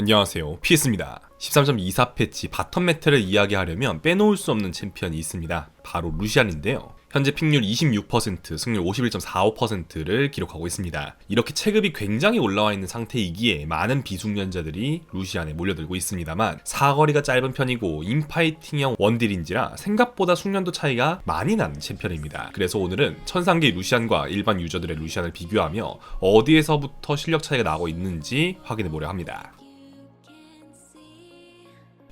안녕하세요, PS입니다. 13.24 패치 바텀 메타를 이야기하려면 빼놓을 수 없는 챔피언이 있습니다. 바로 루시안인데요. 현재 픽률 26%, 승률 51.45%를 기록하고 있습니다. 이렇게 체급이 굉장히 올라와 있는 상태이기에 많은 비숙련자들이 루시안에 몰려들고 있습니다만 사거리가 짧은 편이고 인파이팅형 원딜인지라 생각보다 숙련도 차이가 많이 나는 챔피언입니다. 그래서 오늘은 천상계 루시안과 일반 유저들의 루시안을 비교하며 어디에서부터 실력 차이가 나고 있는지 확인해보려 합니다.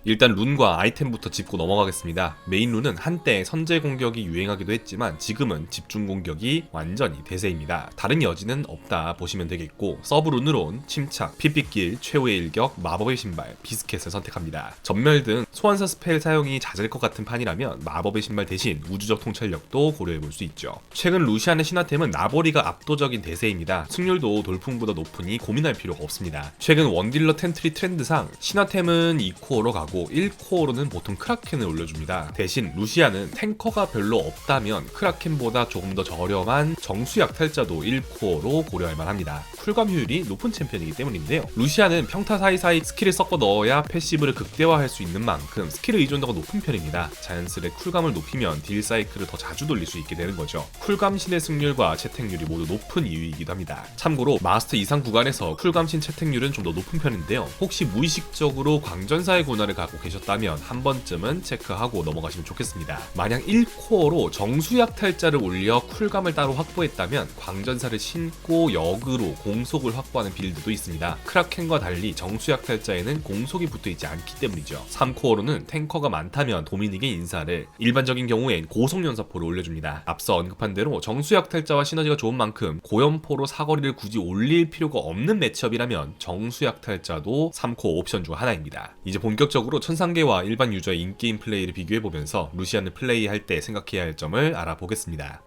일단 룬과 아이템부터 짚고 넘어가겠습니다. 메인 룬은 한때 선제 공격이 유행하기도 했지만 지금은 집중 공격이 완전히 대세입니다. 다른 여지는 없다 보시면 되겠고, 서브 룬으론 침착, 핏빛길, 최후의 일격, 마법의 신발, 비스켓을 선택합니다. 전멸 등 소환사 스펠 사용이 잦을 것 같은 판이라면 마법의 신발 대신 우주적 통찰력도 고려해볼 수 있죠. 최근 루시안의 신화템은 나보리가 압도적인 대세입니다. 승률도 돌풍보다 높으니 고민할 필요가 없습니다. 최근 원딜러 텐트리 트렌드상 신화템은 2코어로 가고 1코어로는 보통 크라켄을 올려줍니다. 대신 루시안은 탱커가 별로 없다면 크라켄보다 조금 더 저렴한 정수약탈자도 1코어로 고려할 만합니다. 쿨감 효율이 높은 챔피언이기 때문인데요. 루시안은 평타 사이사이 스킬을 섞어 넣어야 패시브를 극대화할 수 있는 만큼 스킬 의존도가 높은 편입니다. 자연스레 쿨감을 높이면 딜 사이클을 더 자주 돌릴 수 있게 되는 거죠. 쿨감신의 승률과 채택률이 모두 높은 이유이기도 합니다. 참고로 마스터 이상 구간에서 쿨감신 채택률은 좀 더 높은 편인데요. 혹시 무의식적으로 광전사의 고나를 갖고 계셨다면 한 번쯤은 체크하고 넘어가시면 좋겠습니다. 만약 1코어로 정수약탈자를 올려 쿨감을 따로 확보했다면 광전사를 신고 역으로 공속을 확보하는 빌드도 있습니다. 크라켄과 달리 정수약탈자에는 공속이 붙어있지 않기 때문이죠. 3코어로는 탱커가 많다면 도미닉의 인사를, 일반적인 경우엔 고속연사포를 올려줍니다. 앞서 언급한 대로 정수약탈자와 시너지가 좋은 만큼 고연포로 사거리를 굳이 올릴 필요가 없는 매치업이라면 정수약탈자도 3코어 옵션 중 하나입니다. 이제 본격적으로 천상계와 일반 유저의 인게임 플레이를 비교해보면서 루시안을 플레이할 때 생각해야 할 점을 알아보겠습니다.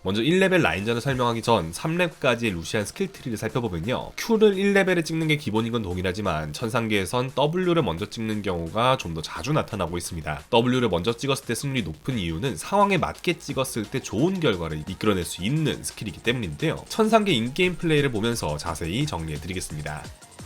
먼저 1레벨 라인전을 설명하기 전 3렙까지의 루시안 스킬트리를 살펴보면요, Q를 1레벨에 찍는 게 기본인 건 동일하지만 천상계에선 W를 먼저 찍는 경우가 좀 더 자주 나타나고 있습니다. W를 먼저 찍었을 때 승률이 높은 이유는 상황에 맞게 찍었을 때 좋은 결과를 이끌어낼 수 있는 스킬이기 때문인데요. 천상계 인게임 플레이를 보면서 자세히 정리해드리겠습니다.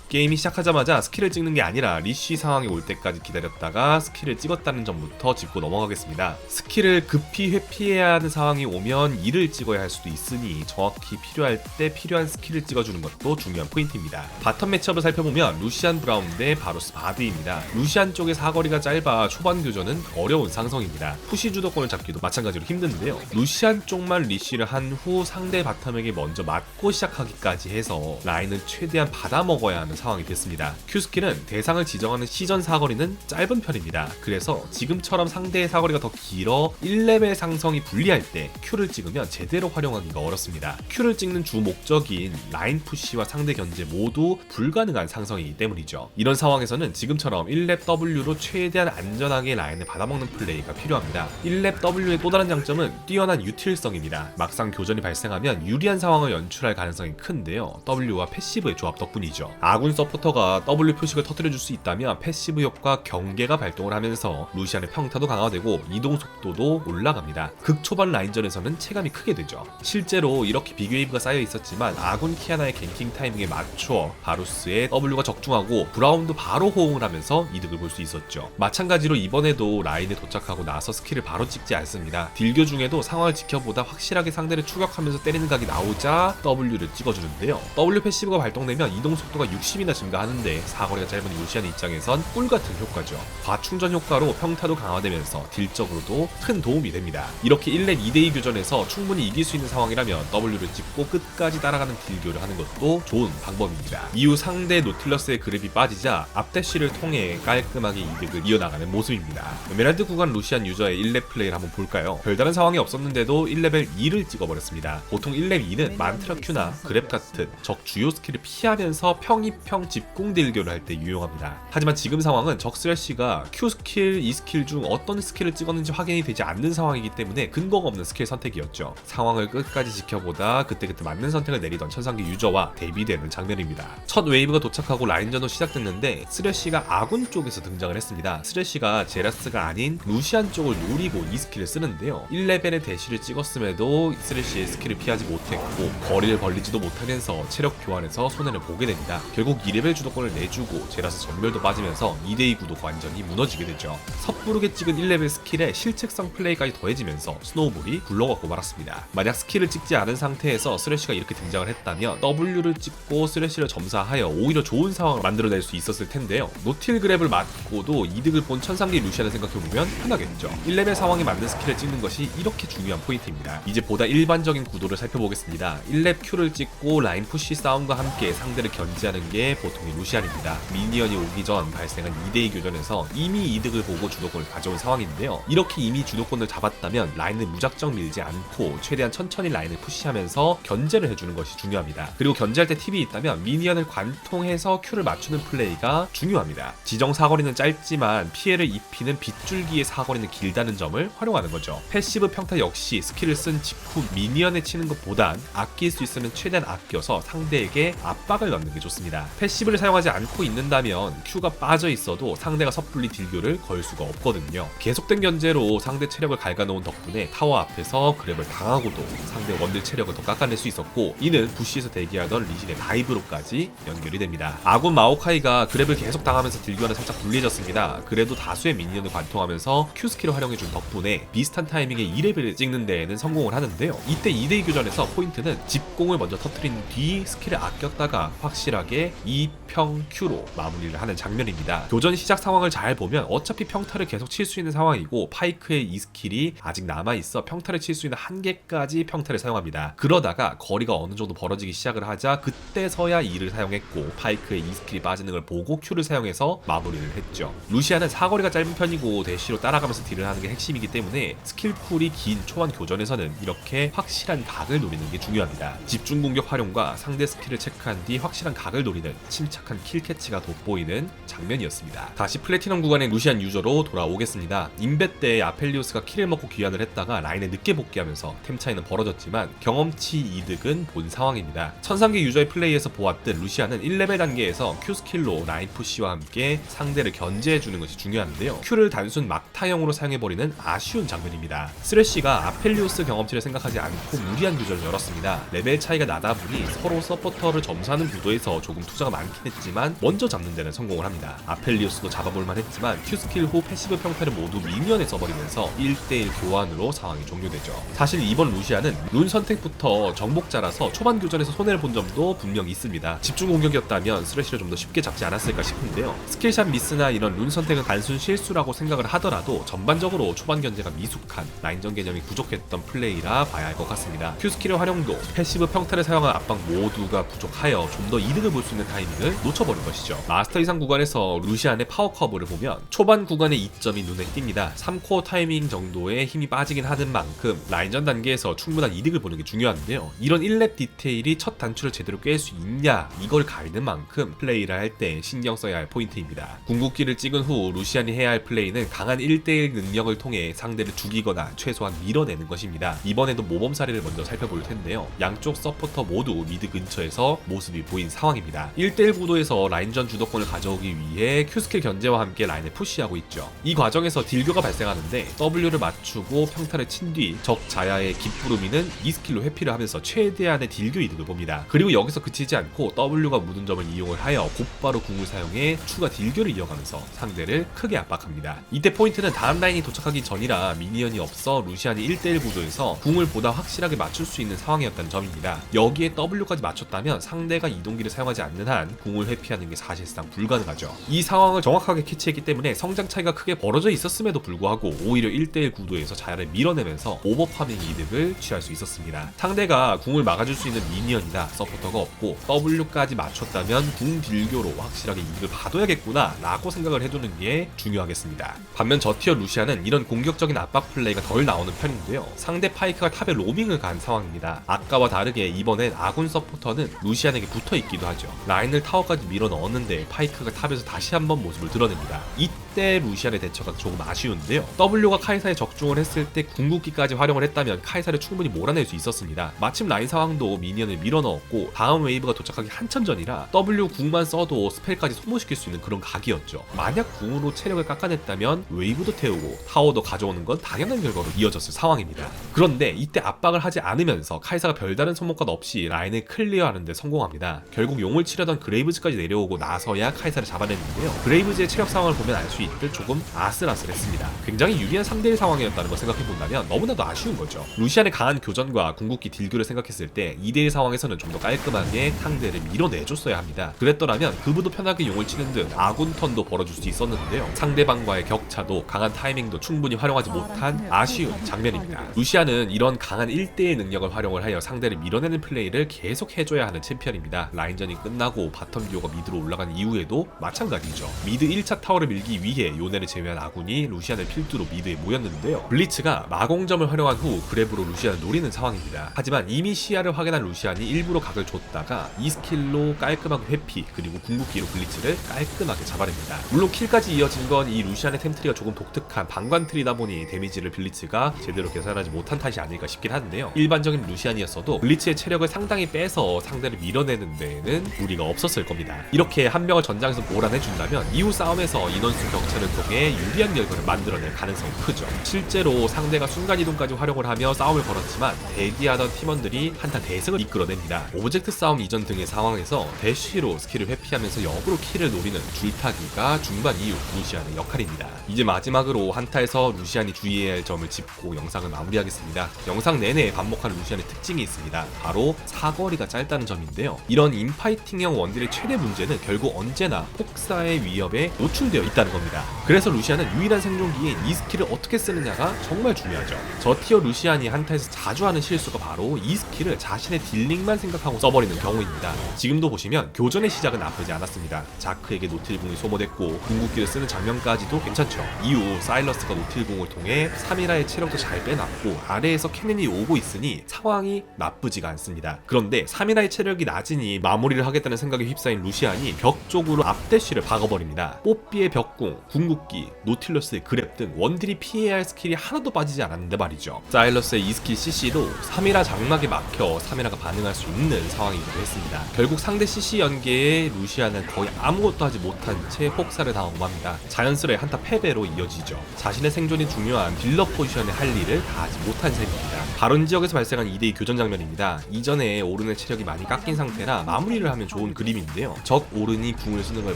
게임이 시작하자마자 스킬을 찍는 게 아니라 리쉬 상황이 올 때까지 기다렸다가 스킬을 찍었다는 점부터 짚고 넘어가겠습니다. 스킬을 급히 회피해야 하는 상황이 오면 이를 찍어야 할 수도 있으니 정확히 필요할 때 필요한 스킬을 찍어주는 것도 중요한 포인트입니다. 바텀 매치업을 살펴보면 루시안 브라운 대 바루스 바드입니다. 루시안 쪽의 사거리가 짧아 초반 교전은 어려운 상성입니다. 푸시 주도권을 잡기도 마찬가지로 힘든데요. 루시안 쪽만 리쉬를 한 후 상대 바텀에게 먼저 맞고 시작하기까지 해서 라인을 최대한 받아먹어야 하는 상황이 됐습니다. Q스킬은 대상을 지정하는 시전 사거리는 짧은 편입니다. 그래서 지금처럼 상대의 사거리가 더 길어 1레벨 상성이 불리할 때 Q를 찍으면 제대로 활용하기가 어렵습니다. Q를 찍는 주 목적인 라인 푸시와 상대 견제 모두 불가능한 상성이기 때문이죠. 이런 상황에서는 지금처럼 1렙 W로 최대한 안전하게 라인을 받아먹는 플레이가 필요합니다. 1렙 W의 또 다른 장점은 뛰어난 유틸성입니다. 막상 교전이 발생하면 유리한 상황을 연출할 가능성이 큰데요. W와 패시브의 조합 덕분이죠. 아군 서포터가 W 표식을 터뜨려줄 수 있다면 패시브 효과 경계가 발동을 하면서 루시안의 평타도 강화되고 이동 속도도 올라갑니다. 극초반 라인전에서는 체감이 크게 되죠. 실제로 이렇게 비교웨이브가 쌓여 있었지만 아군 키아나의 갱킹 타이밍에 맞춰 바루스의 W가 적중하고 브라운도 바로 호응을 하면서 이득을 볼 수 있었죠. 마찬가지로 이번에도 라인에 도착하고 나서 스킬을 바로 찍지 않습니다. 딜교 중에도 상황을 지켜보다 확실하게 상대를 추격하면서 때리는 각이 나오자 W를 찍어주는데요. W 패시브가 발동되면 이동 속도가 60이나 증가하는데 사거리가 짧은 루시안 입장에선 꿀같은 효과죠. 과충전 효과로 평타도 강화되면서 딜적으로도 큰 도움이 됩니다. 이렇게 1렙 2대2 교전에서 충분히 이길 수 있는 상황이라면 W를 찍고 끝까지 따라가는 딜교를 하는 것도 좋은 방법입니다. 이후 상대 노틸러스의 그랩이 빠지자 앞대쉬를 통해 깔끔하게 이득을 이어나가는 모습입니다. 에메랄드 구간 루시안 유저의 1렙 플레이를 한번 볼까요? 별다른 상황이 없었는데도 1레벨 2를 찍어버렸습니다. 보통 1렙 2는 만트라 Q나 그랩 같은 적 주요 스킬을 피하면서 평이 1평 집공 딜교를 할 때 유용합니다. 하지만 지금 상황은 적 쓰레쉬가 Q 스킬, E 스킬 중 어떤 스킬을 찍었는지 확인이 되지 않는 상황이기 때문에 근거가 없는 스킬 선택이었죠. 상황을 끝까지 지켜보다 그때그때 맞는 선택을 내리던 천상계 유저와 대비되는 장면입니다. 첫 웨이브가 도착하고 라인전도 시작됐는데 쓰레쉬가 아군 쪽에서 등장을 했습니다. 쓰레쉬가 제라스가 아닌 루시안 쪽을 노리고 이 스킬을 쓰는데요. 1레벨의 대시를 찍었음에도 쓰레쉬의 스킬을 피하지 못했고 거리를 벌리지도 못하면서 체력 교환에서 손해를 보게 됩니다. 결국 2레벨 주도권을 내주고 제라스 전멸도 빠지면서 2대2 구도가 완전히 무너지게 되죠. 섣부르게 찍은 1레벨 스킬에 실책성 플레이까지 더해지면서 스노우볼이 굴러가고 말았습니다. 만약 스킬을 찍지 않은 상태에서 쓰레쉬가 이렇게 등장을 했다면 W를 찍고 쓰레쉬를 점사하여 오히려 좋은 상황을 만들어낼 수 있었을 텐데요. 노틸 그랩을 맞고도 이득을 본 천상계 루시안을 생각해보면 편하겠죠. 1레벨 상황에 맞는 스킬을 찍는 것이 이렇게 중요한 포인트입니다. 이제 보다 일반적인 구도를 살펴보겠습니다. 1렙 Q를 찍고 라인 푸시 싸움과 함께 상대를 견제하는 게 보통의 루시안입니다. 미니언이 오기 전 발생한 2대2 교전에서 이미 이득을 보고 주도권을 가져온 상황인데요. 이렇게 이미 주도권을 잡았다면 라인을 무작정 밀지 않고 최대한 천천히 라인을 푸시하면서 견제를 해주는 것이 중요합니다. 그리고 견제할 때 팁이 있다면 미니언을 관통해서 Q를 맞추는 플레이가 중요합니다. 지정 사거리는 짧지만 피해를 입히는 빗줄기의 사거리는 길다는 점을 활용하는 거죠. 패시브 평타 역시 스킬을 쓴 직후 미니언에 치는 것보단 아낄 수 있으면 최대한 아껴서 상대에게 압박을 넣는 게 좋습니다. 패시브를 사용하지 않고 있는다면 Q가 빠져 있어도 상대가 섣불리 딜교를 걸 수가 없거든요. 계속된 견제로 상대 체력을 갉아놓은 덕분에 타워 앞에서 그랩을 당하고도 상대 원딜 체력을 더 깎아낼 수 있었고, 이는 부시에서 대기하던 리신의 다이브로까지 연결이 됩니다. 아군 마오카이가 그랩을 계속 당하면서 딜교는 살짝 불리해졌습니다. 그래도 다수의 미니언을 관통하면서 Q 스킬을 활용해준 덕분에 비슷한 타이밍에 2레벨을 찍는 데에는 성공을 하는데요. 이때 2대2 교전에서 포인트는 집공을 먼저 터뜨린 뒤 스킬을 아꼈다가 확실하게 2평 Q로 마무리를 하는 장면입니다. 교전 시작 상황을 잘 보면 어차피 평타를 계속 칠 수 있는 상황이고 파이크의 이 스킬이 아직 남아있어 평타를 칠 수 있는 한계까지 평타를 사용합니다. 그러다가 거리가 어느 정도 벌어지기 시작을 하자 그때서야 E를 사용했고 파이크의 이 스킬이 빠지는 걸 보고 Q를 사용해서 마무리를 했죠. 루시안은 사거리가 짧은 편이고 대시로 따라가면서 딜을 하는 게 핵심이기 때문에 스킬풀이 긴 초반 교전에서는 이렇게 확실한 각을 노리는 게 중요합니다. 집중 공격 활용과 상대 스킬을 체크한 뒤 확실한 각을 노리는 침착한 킬캐치가 돋보이는 장면이었습니다. 다시 플래티넘 구간의 루시안 유저로 돌아오겠습니다. 인베 때 아펠리오스가 킬을 먹고 귀환을 했다가 라인에 늦게 복귀하면서 템 차이는 벌어졌지만 경험치 이득은 본 상황입니다. 천상계 유저의 플레이에서 보았듯 루시안은 1레벨 단계에서 Q 스킬로 라인 푸시와 함께 상대를 견제해주는 것이 중요한데요. Q를 단순 막타형으로 사용해버리는 아쉬운 장면입니다. 쓰레쉬가 아펠리오스 경험치를 생각하지 않고 무리한 교전을 열었습니다. 레벨 차이가 나다 보니 서로 서포터를 점수하는 구도에서 조금 투자가 많긴 했지만 먼저 잡는 데는 성공을 합니다. 아펠리오스도 잡아볼만 했지만 Q 스킬 후 패시브 평타를 모두 미니언에 써버리면서 1대1 교환으로 상황이 종료되죠. 사실 이번 루시안은 룬 선택부터 정복자라서 초반 교전에서 손해를 본 점도 분명 있습니다. 집중 공격이었다면 쓰레쉬를 좀 더 쉽게 잡지 않았을까 싶은데요. 스킬샷 미스나 이런 룬 선택은 단순 실수라고 생각을 하더라도 전반적으로 초반 견제가 미숙한 라인전 개념이 부족했던 플레이라 봐야 할 것 같습니다. Q 스킬의 활용도 패시브 평타를 사용한 압박 모두가 부족하여 좀 더 이득을 볼 수 있는 타이밍을 놓쳐버린 것이죠. 마스터 이상 구간에서 루시안의 파워 커브를 보면 초반 구간의 이점이 눈에 띕니다. 3코어 타이밍 정도의 힘이 빠지긴 하는 만큼 라인전 단계에서 충분한 이득을 보는 게 중요한데요. 이런 1렙 디테일이 첫 단추를 제대로 꿰 수 있냐 이걸 가리는 만큼 플레이를 할 때 신경 써야 할 포인트입니다. 궁극기를 찍은 후 루시안이 해야 할 플레이는 강한 1대1 능력을 통해 상대를 죽이거나 최소한 밀어내는 것입니다. 이번에도 모범 사례를 먼저 살펴볼 텐데요. 양쪽 서포터 모두 미드 근처에서 모습이 보인 상황입니다. 1대1 구도에서 라인전 주도권을 가져오기 위해 Q스킬 견제와 함께 라인을 푸시하고 있죠. 이 과정에서 딜교가 발생하는데 W를 맞추고 평타를 친 뒤 적 자야의 깃부르미는 이 스킬로 회피를 하면서 최대한의 딜교 이득을 봅니다. 그리고 여기서 그치지 않고 W가 묻은 점을 이용을 하여 곧바로 궁을 사용해 추가 딜교를 이어가면서 상대를 크게 압박합니다. 이때 포인트는 다음 라인이 도착하기 전이라 미니언이 없어 루시안이 1대1 구도에서 궁을 보다 확실하게 맞출 수 있는 상황이었다는 점입니다. 여기에 W까지 맞췄다면 상대가 이동기를 사용하지 않는 한 궁을 회피하는 게 사실상 불가능하죠. 이 상황을 정확하게 캐치했기 때문에 성장 차이가 크게 벌어져 있었음에도 불구하고 오히려 1대1 구도에서 자야를 밀어내면서 오버파밍 이득을 취할 수 있었습니다. 상대가 궁을 막아줄 수 있는 미니언이나 서포터가 없고 W까지 맞췄다면 궁 딜교로 확실하게 이득을 봐둬야겠구나 라고 생각을 해두는 게 중요하겠습니다. 반면 저티어 루시안은 이런 공격적인 압박 플레이가 덜 나오는 편인데요. 상대 파이크가 탑에 로밍을 간 상황입니다. 아까와 다르게 이번엔 아군 서포터는 루시안에게 붙어있기도 하죠. 라인을 타워까지 밀어 넣었는데 파이크가 탑에서 다시 한번 모습을 드러냅니다. 이때 루시안의 대처가 조금 아쉬운데요. W가 카이사에 적중을 했을 때 궁극기까지 활용을 했다면 카이사를 충분히 몰아낼 수 있었습니다. 마침 라인 상황도 미니언을 밀어 넣었고 다음 웨이브가 도착하기 한참 전이라 W 궁만 써도 스펠까지 소모시킬 수 있는 그런 각이었죠. 만약 궁으로 체력을 깎아냈다면 웨이브도 태우고 타워도 가져오는 건 당연한 결과로 이어졌을 상황입니다. 그런데 이때 압박을 하지 않으면서 카이사가 별다른 손목가 없이 라인을 클리어하는 데 성공합니다. 결국 용을 치려던 그레이브즈까지 내려오고 나서야 카이사를 잡아냈는데요. 그레이브즈의 체력 상황을 보면 알 수 있듯 조금 아슬아슬했습니다. 굉장히 유리한 3대1 상황이었다는 걸 생각해본다면 너무나도 아쉬운 거죠. 루시안의 강한 교전과 궁극기 딜교를 생각했을 때 2대1 상황에서는 좀 더 깔끔하게 상대를 밀어내줬어야 합니다. 그랬더라면 그부도 편하게 용을 치는 듯 아군 턴도 벌어줄 수 있었는데요. 상대방과의 격차도 강한 타이밍도 충분히 활용하지 못한 아쉬운 장면입니다. 루시안은 이런 강한 1대1 능력을 활용을 하여 상대를 밀어내는 플레이를 계속 해줘야 하는 챔피언입니다. 라인전이 끝나고 바텀 듀오가 미드로 올라간 이후에도 마찬가지죠. 미드 1차 타워를 밀기 위해 요네를 제외한 아군이 루시안을 필두로 미드에 모였는데요. 블리츠가 마공점을 활용한 후 그랩으로 루시안을 노리는 상황입니다. 하지만 이미 시야를 확인한 루시안이 일부러 각을 줬다가 이 스킬로 깔끔하게 회피 그리고 궁극기로 블리츠를 깔끔하게 잡아냅니다. 물론 킬까지 이어진 건 이 루시안의 템트리가 조금 독특한 방관트리다 보니 데미지를 블리츠가 제대로 계산하지 못한 탓이 아닐까 싶긴 한데요. 일반적인 루시안이었어도 블리츠의 체력을 상당히 빼서 상대를 밀어내는 데에는 무리가 없었을 겁니다. 이렇게 한 명을 전장에서 몰아내준다면 이후 싸움에서 인원수 격차를 통해 유리한 결과를 만들어낼 가능성이 크죠. 실제로 상대가 순간이동까지 활용을 하며 싸움을 걸었지만 대기하던 팀원들이 한타 대승을 이끌어냅니다. 오브젝트 싸움 이전 등의 상황에서 대쉬로 스킬을 회피하면서 역으로 킬을 노리는 줄타기가 중반 이후 루시안의 역할입니다. 이제 마지막으로 한타에서 루시안이 주의해야 할 점을 짚고 영상을 마무리하겠습니다. 영상 내내 반복하는 루시안의 특징이 있습니다. 바로 사거리가 짧다는 점인데요. 이런 인파이팅형 원딜의 최대 문제는 결국 언제나 폭사의 위협에 노출되어 있다는 겁니다. 그래서 루시안은 유일한 생존기인 이 스킬을 어떻게 쓰느냐가 정말 중요하죠. 저 티어 루시안이 한타에서 자주 하는 실수가 바로 이 스킬을 자신의 딜링만 생각하고 써버리는 경우입니다. 지금도 보시면 교전의 시작은 나쁘지 않았습니다. 자크에게 노틸궁이 소모됐고 궁극기를 쓰는 장면까지도 괜찮죠. 이후 사일러스가 노틸궁을 통해 3이라의 체력도 잘 빼놨고 아래에서 캐넨이 오고 있으니 상황이 나쁘지가 않습니다. 그런데 3이라의 체력이 낮으니 마무리를 하겠다는 생각에 휩싸인 루시안이 벽 쪽으로 앞대쉬를 박아버립니다. 뽀삐의 벽궁, 궁극기, 노틸러스의 그랩 등 원딜이 피해야 할 스킬이 하나도 빠지지 않았는데 말이죠. 사일러스의 이 스킬 CC도 3이라 장막에 막혀 3이라가 반응할 수 있는 상황이기도 했습니다. 결국 상대 CC 연계에 루시안은 거의 아무것도 하지 못한 채 폭사를 당하고 맙니다. 자연스레 한타 패배로 이어지죠. 자신의 생존이 중요한 딜러 포지션에 할 일을 다 하지 못한 셈입니다. 바론 지역에서 발생한 2대2 교전 장면입니다. 이전에 오른의 체력이 많이 깎인 상태라 마무리를 하면 좋은 그림인데요. 적 오른이 궁을 쓰는 걸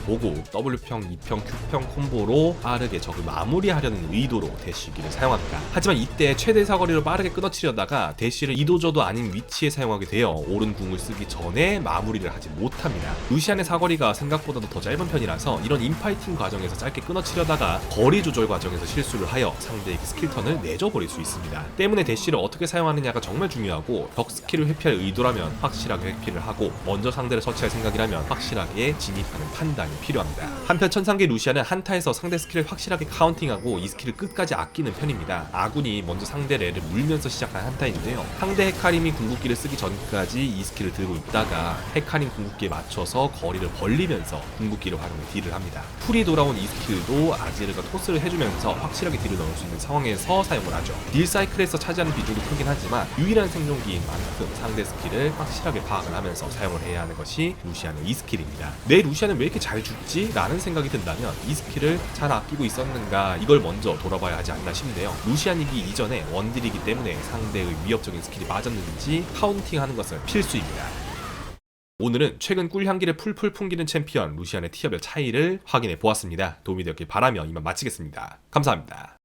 보고 W평, 2평, Q평 콤보로 빠르게 적을 마무리하려는 의도로 대쉬기를 사용합니다. 하지만 이때 최대 사거리로 빠르게 끊어치려다가 대쉬를 이도저도 아닌 위치에 사용하게 되어 오른 궁을 쓰기 전에 마무리를 하지 못합니다. 루시안의 사거리가 생각보다도 더 짧은 편이라서 이런 인파이팅 과정에서 짧게 끊어치려다가 거리 조절 과정에서 실수를 하여 상대에게 스킬 턴을 내줘버릴 수 있습니다. 때문에 대쉬를 어떻게 사용하느냐가 정말 중요하고 벽 스킬을 회피할 의도라면 확실하게 회피를 하고 먼저 상대를 처치할 생각이라면 확실하게 진입하는 판단이 필요합니다. 한편 천상계 루시안은 한타에서 상대 스킬을 확실하게 카운팅하고 이 스킬을 끝까지 아끼는 편입니다. 아군이 먼저 상대 렐을 물면서 시작한 한타인데요. 상대 헤카림이 궁극기를 쓰기 전까지 이 스킬을 들고 있다가 헤카림 궁극기에 맞춰서 거리를 벌리면서 궁극기를 활용해 딜을 합니다. 풀이 돌아온 이 스킬도 아지르가 토스를 해주면서 확실하게 딜을 넣을 수 있는 상황에서 사용을 하죠. 딜 사이클에서 차지하는 비중도 크긴 하지만 유일한 생존기인 만큼 상대 스킬을 확실하게 파악을 하면서 사용을 해야 하는 것이 루시안의 이 스킬입니다. 내 루시안은 왜 이렇게 잘 죽지? 라는 생각이 든다면 이 스킬을 잘 아끼고 있었는가 이걸 먼저 돌아봐야 하지 않나 싶네요. 루시안이기 이전에 원딜이기 때문에 상대의 위협적인 스킬이 맞았는지 카운팅하는 것은 필수입니다. 오늘은 최근 꿀향기를 풀풀 풍기는 챔피언 루시안의 티어별 차이를 확인해 보았습니다. 도움이 되었길 바라며 이만 마치겠습니다. 감사합니다.